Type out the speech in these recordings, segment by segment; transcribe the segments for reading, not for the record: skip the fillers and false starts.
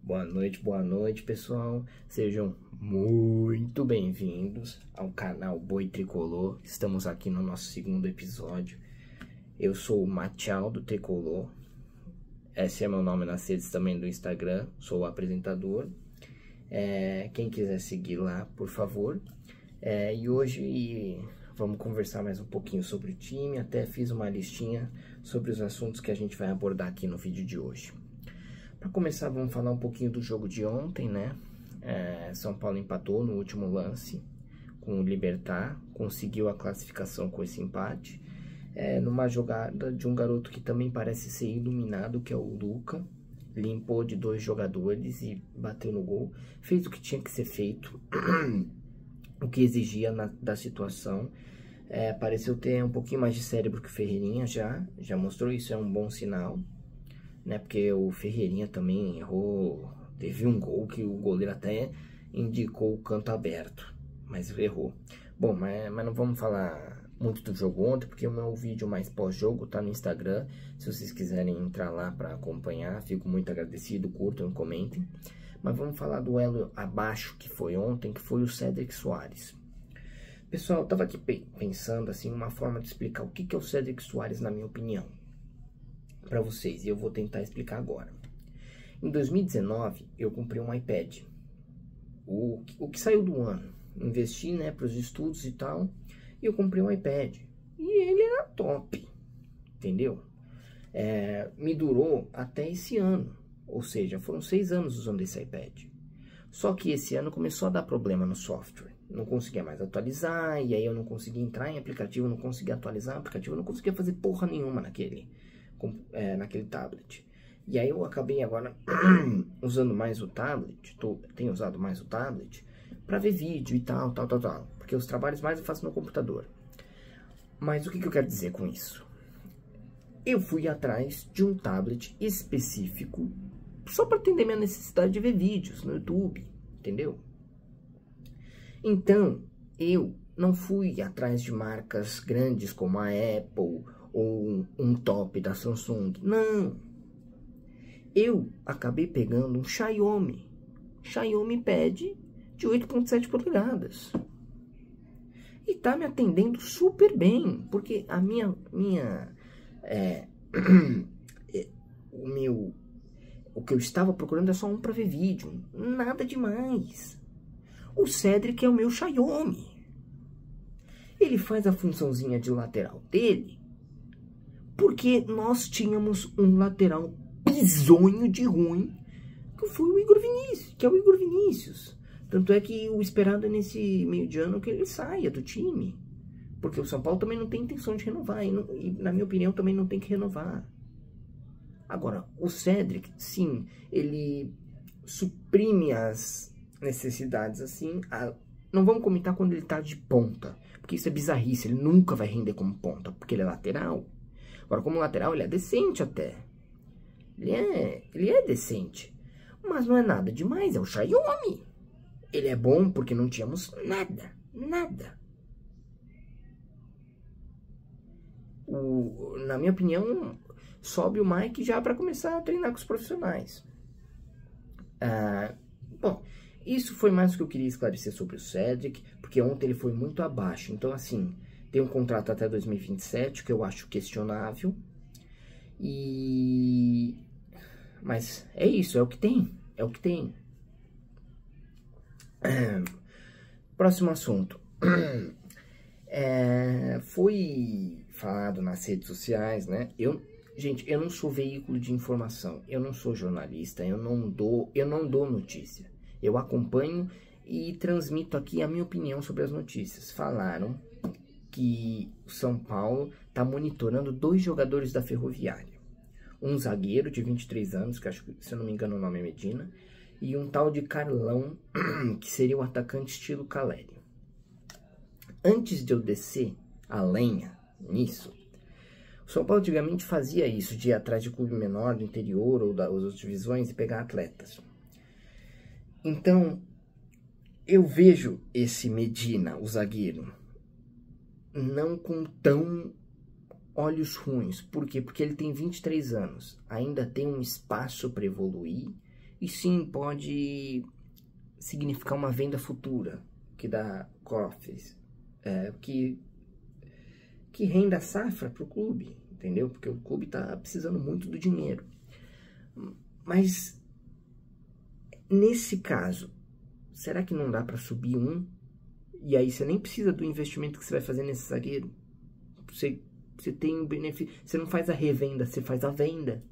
Boa noite, pessoal. Sejam muito bem-vindos ao canal Boi Tricolor. Estamos aqui no nosso segundo episódio. Eu sou o Matial do Tricolor. Esse é meu nome nas redes também do Instagram. Sou o apresentador. Quem quiser seguir lá, por favor. E hoje vamos conversar mais um pouquinho sobre o time. Até fiz uma listinha sobre os assuntos que a gente vai abordar aqui no vídeo de hoje. Para começar, vamos falar um pouquinho do jogo de ontem, né? São Paulo empatou no último lance com o Libertad, conseguiu a classificação com esse empate. Numa jogada de um garoto que também parece ser iluminado, que é o Luca. Limpou de 2 jogadores e bateu no gol. Fez o que tinha que ser feito, o que exigia da situação. Pareceu ter um pouquinho mais de cérebro que o Ferreirinha já mostrou isso, é um bom sinal. Porque o Ferreirinha também errou, teve um gol que o goleiro até indicou o canto aberto, mas errou. Bom, mas não vamos falar muito do jogo ontem, porque o meu vídeo mais pós-jogo tá no Instagram. Se vocês quiserem entrar lá para acompanhar, fico muito agradecido, curtam, comentem. Mas vamos falar do elo abaixo que foi ontem, que foi o Cédric Soares. Pessoal, eu tava aqui pensando assim, uma forma de explicar o que é o Cédric Soares na minha opinião para vocês, e eu vou tentar explicar agora. Em 2019, eu comprei um iPad, o que saiu do ano, investi, para os estudos e tal, e eu comprei um iPad, e ele era top, entendeu? Me durou até esse ano, ou seja, foram 6 anos usando esse iPad. Só que esse ano começou a dar problema no software, não conseguia mais atualizar, e aí eu não conseguia entrar em aplicativo, não conseguia atualizar o aplicativo, não conseguia fazer porra nenhuma naquele tablet. E aí eu acabei agora usando mais o tablet, tenho usado mais o tablet para ver vídeo e tal, porque os trabalhos mais eu faço no computador. Mas o que eu quero dizer com isso? Eu fui atrás de um tablet específico só para atender minha necessidade de ver vídeos no YouTube, entendeu? Então, eu não fui atrás de marcas grandes como a Apple ou um top da Samsung, não. Eu acabei pegando um Xiaomi Pad de 8.7 polegadas. E tá me atendendo super bem, porque a o que eu estava procurando é só um para ver vídeo, nada demais. O Cédric é o meu Xiaomi. Ele faz a funçãozinha de lateral dele, porque nós tínhamos um lateral bizonho de ruim, que foi o Igor Vinícius, que é o Igor Vinícius. Tanto é que o esperado é nesse meio de ano que ele saia do time, porque o São Paulo também não tem intenção de renovar, e na minha opinião também não tem que renovar. Agora, o Cédric, sim, ele suprime as necessidades assim. Não vamos comentar quando ele tá de ponta, porque isso é bizarrice, ele nunca vai render como ponta, porque ele é lateral. Agora, como lateral, ele é decente até. Ele é decente. Mas não é nada demais, é o Xiaomi. Ele é bom porque não tínhamos nada. Na minha opinião, sobe o Mike já para começar a treinar com os profissionais. Bom, isso foi mais o que eu queria esclarecer sobre o Cédric, porque ontem ele foi muito abaixo. Então, assim, tem um contrato até 2027, que eu acho questionável. Mas é isso, é o que tem. Próximo assunto. Foi falado nas redes sociais, né? Gente, eu não sou veículo de informação, eu não sou jornalista, eu não dou notícia. Eu acompanho e transmito aqui a minha opinião sobre as notícias. Falaram que o São Paulo está monitorando 2 jogadores da Ferroviária. Um zagueiro de 23 anos, que acho que, se eu não me engano, o nome é Medina, e um tal de Carlão, que seria o atacante estilo Caleri. Antes de eu descer a lenha nisso, o São Paulo antigamente fazia isso, de ir atrás de clube menor do interior ou das outras divisões e pegar atletas. Então, eu vejo esse Medina, o zagueiro, não com tão olhos ruins. Por quê? Porque ele tem 23 anos, ainda tem um espaço para evoluir E sim, pode significar uma venda futura, que dá cofres, que renda a safra para o clube, entendeu? Porque o clube tá precisando muito do dinheiro. Mas, nesse caso, será que não dá para subir um? E aí você nem precisa do investimento que você vai fazer nesse zagueiro. Você tem um benefício. Você não faz a revenda, você faz a venda.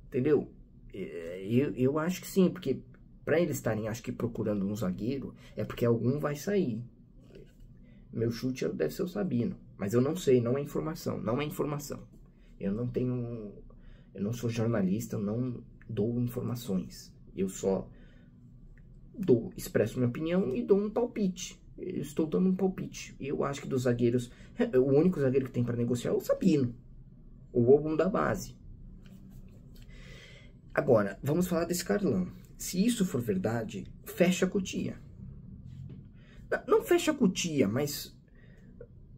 Entendeu? Eu acho que sim, porque para eles estarem, acho que procurando um zagueiro, é porque algum vai sair. Meu chute deve ser o Sabino. Mas eu não sei, não é informação. Não é informação. Eu não sou jornalista, eu não dou informações. Eu só expresso minha opinião e dou um palpite. Eu estou dando um palpite. Eu acho que dos zagueiros, o único zagueiro que tem para negociar é o Sabino. Ou algum da base. Agora, vamos falar desse Carlão. Se isso for verdade, fecha a Cotia. Não fecha a Cotia, mas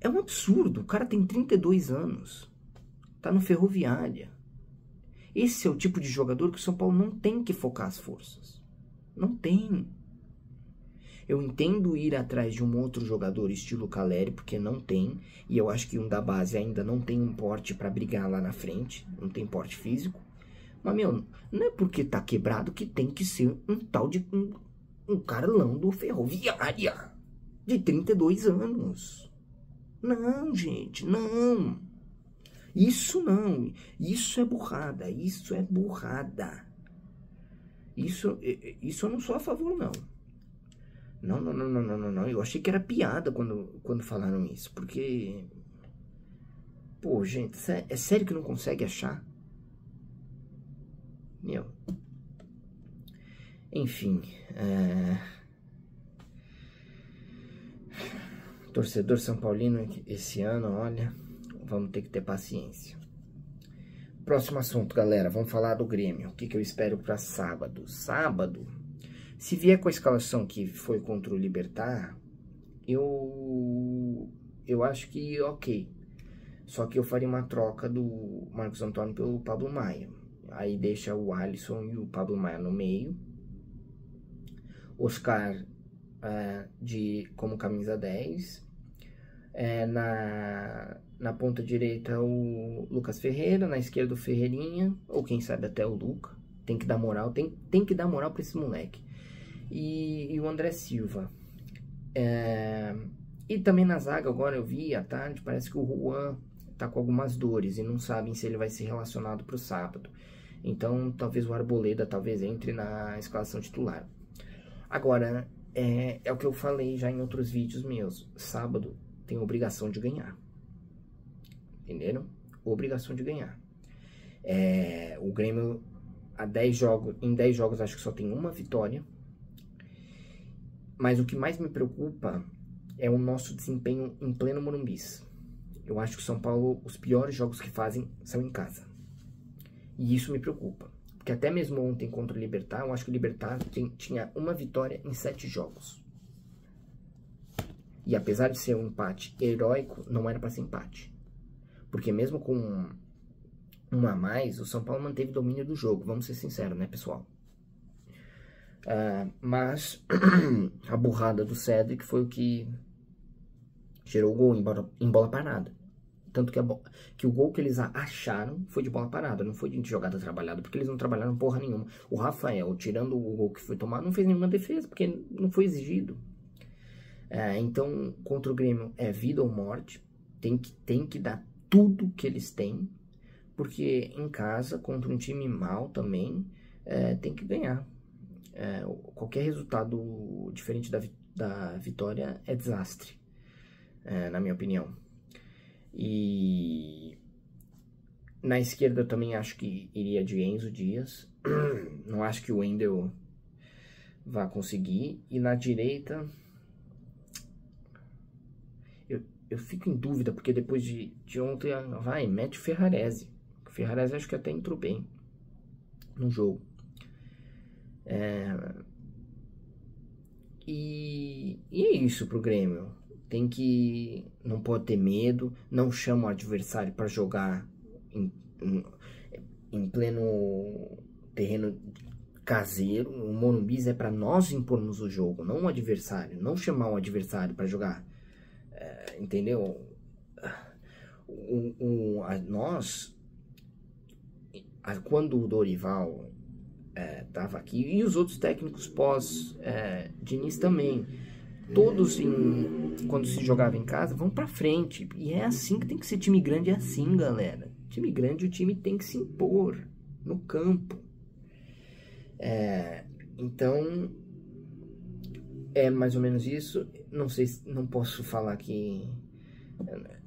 é um absurdo. O cara tem 32 anos. Tá no Ferroviária. Esse é o tipo de jogador que o São Paulo não tem que focar as forças. Não tem. Eu entendo ir atrás de um outro jogador estilo Caleri, porque não tem. E eu acho que um da base ainda não tem um porte para brigar lá na frente. Não tem porte físico. Mas, meu, não é porque tá quebrado que tem que ser um tal de um Carlão do Ferroviária. De 32 anos. Não, gente, não. Isso não. Isso é burrada. Isso é burrada. Isso eu não sou a favor, não. Não. Eu achei que era piada quando falaram isso. Porque... Pô, gente, é sério que não consegue achar? Meu... Enfim... Torcedor São Paulino esse ano, olha... Vamos ter que ter paciência. Próximo assunto, galera. Vamos falar do Grêmio. O que eu espero para sábado? Sábado... Se vier com a escalação que foi contra o Libertad, eu acho que ok. Só que eu faria uma troca do Marcos Antônio pelo Pablo Maia. Aí deixa o Alisson e o Pablo Maia no meio. Oscar como camisa 10. Na ponta direita o Lucas Ferreira, na esquerda o Ferreirinha, ou quem sabe até o Luca. Tem que dar moral, tem que dar moral pra esse moleque. E o André Silva. E também na zaga, agora eu vi à tarde, parece que o Juan tá com algumas dores e não sabem se ele vai ser relacionado pro sábado. Então, talvez o Arboleda talvez entre na escalação titular. Agora, é o que eu falei já em outros vídeos meus. Sábado tem obrigação de ganhar. Entenderam? Obrigação de ganhar. O Grêmio, em 10 jogos, acho que só tem uma vitória. Mas o que mais me preocupa é o nosso desempenho em pleno Morumbi. Eu acho que o São Paulo, os piores jogos que fazem são em casa. E isso me preocupa. Porque até mesmo ontem contra o Libertad, eu acho que o Libertad tinha uma vitória em 7 jogos. E apesar de ser um empate heróico, não era para ser empate. Porque mesmo com um a mais, o São Paulo manteve domínio do jogo. Vamos ser sinceros, né, pessoal? Mas a burrada do Cedric foi o que gerou o gol em bola parada. Tanto que o gol que eles acharam foi de bola parada, não foi de jogada trabalhada, porque eles não trabalharam porra nenhuma. O Rafael, tirando o gol que foi tomado, não fez nenhuma defesa, porque não foi exigido. Então, contra o Grêmio é vida ou morte, tem que dar tudo que eles têm, porque em casa, contra um time mal também, tem que ganhar. Qualquer resultado diferente da vitória é desastre, na minha opinião. E na esquerda eu também acho que iria de Enzo Dias. Não acho que o Wendel vá conseguir. E na direita eu fico em dúvida, porque depois de ontem mete o Ferrarese. O Ferrarese acho que até entrou bem no jogo. E é isso pro Grêmio. Não pode ter medo, não chama o adversário para jogar em pleno terreno caseiro. O Morumbis é para nós impormos o jogo, não o adversário. Não chamar o adversário para jogar. Entendeu? Quando o Dorival estava aqui, e os outros técnicos pós-Diniz também, todos, quando se jogava em casa, vão pra frente. E é assim que tem que ser. Time grande é assim, galera. Time grande, o time tem que se impor no campo. Então, é mais ou menos isso. Não sei, não posso falar que...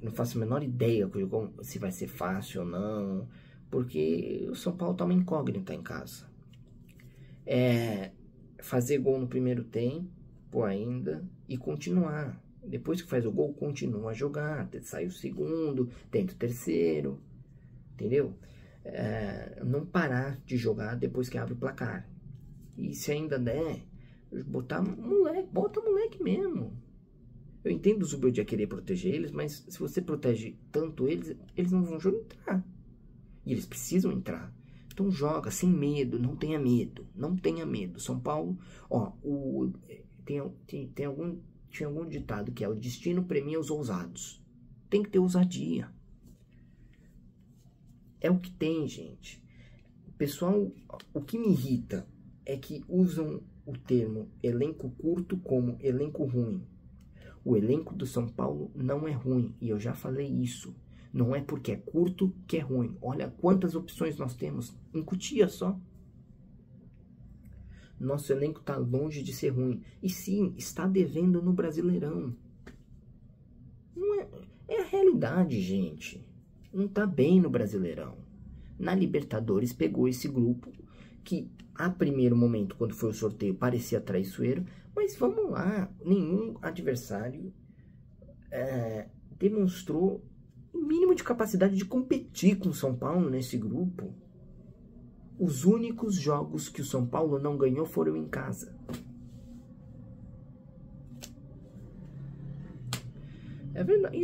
Não faço a menor ideia se vai ser fácil ou não, porque o São Paulo tá uma incógnita em casa. Fazer gol no primeiro tempo ainda e continuar. Depois que faz o gol, continua a jogar. Sai o segundo, tenta o terceiro, entendeu? Não parar de jogar depois que abre o placar. E se ainda der, bota moleque mesmo. Eu entendo o Zubeldia querer proteger eles, mas se você protege tanto eles, eles não vão entrar. E eles precisam entrar. Então joga sem medo, não tenha medo. Não tenha medo. São Paulo, tinha algum ditado que é: o destino premia os ousados. Tem que ter ousadia. É o que tem, gente. Pessoal, o que me irrita é que usam o termo elenco curto como elenco ruim. O elenco do São Paulo não é ruim, e eu já falei isso. Não é porque é curto que é ruim. Olha quantas opções nós temos em Cotia só. Nosso elenco está longe de ser ruim. E sim, está devendo no Brasileirão. Não é a realidade, gente. Não está bem no Brasileirão. Na Libertadores pegou esse grupo que, a primeiro momento, quando foi o sorteio, parecia traiçoeiro. Mas vamos lá, nenhum adversário demonstrou o mínimo de capacidade de competir com o São Paulo nesse grupo. Os únicos jogos que o São Paulo não ganhou foram em casa. É verdade.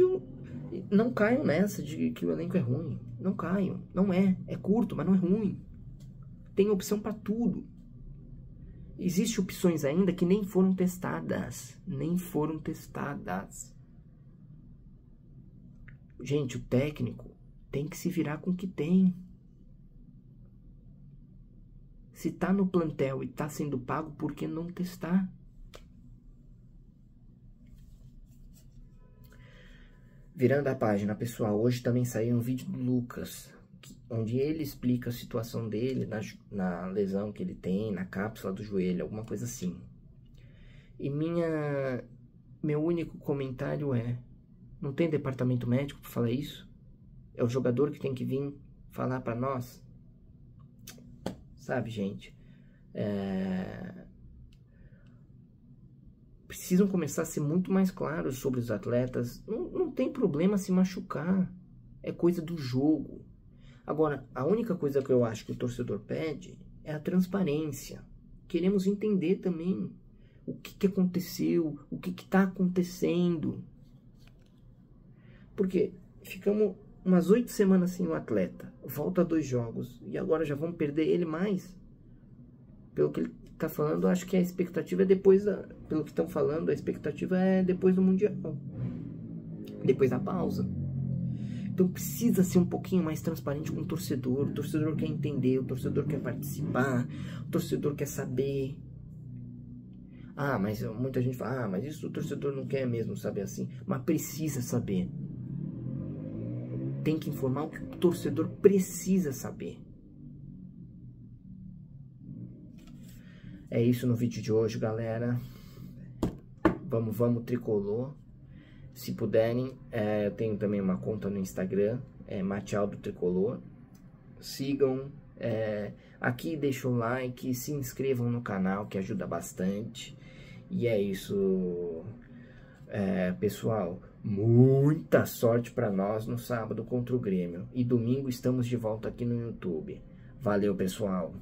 Não caiam nessa de que o elenco é ruim. Não caiam. Não é. É curto, mas não é ruim. Tem opção para tudo. Existem opções ainda que nem foram testadas. Nem foram testadas. Gente, o técnico tem que se virar com o que tem. Se tá no plantel e tá sendo pago, por que não testar? Virando a página, pessoal, hoje também saiu um vídeo do Lucas, onde ele explica a situação dele na lesão que ele tem, na cápsula do joelho, alguma coisa assim. E meu único comentário não tem departamento médico para falar isso? É o jogador que tem que vir falar para nós? Sabe, gente? Precisam começar a ser muito mais claros sobre os atletas. Não tem problema se machucar. É coisa do jogo. Agora, a única coisa que eu acho que o torcedor pede é a transparência. Queremos entender também o que aconteceu, o que está acontecendo. Porque ficamos umas 8 semanas sem o atleta. Volta a 2 jogos. E agora já vamos perder ele mais? Pelo que ele está falando, acho que a expectativa é depois pelo que estão falando, a expectativa é depois do Mundial. Depois da pausa. Então precisa ser um pouquinho mais transparente com o torcedor. O torcedor quer entender, o torcedor quer participar, o torcedor quer saber. Mas muita gente fala, mas isso o torcedor não quer mesmo saber assim. Mas precisa saber. Tem que informar o que o torcedor precisa saber. É isso no vídeo de hoje, galera. Vamos tricolor. Se puderem, eu tenho também uma conta no Instagram, Matialdo Tricolor. Sigam, aqui deixem o like, se inscrevam no canal, que ajuda bastante. E é isso, pessoal. Muita sorte para nós no sábado contra o Grêmio. E domingo estamos de volta aqui no YouTube. Valeu, pessoal.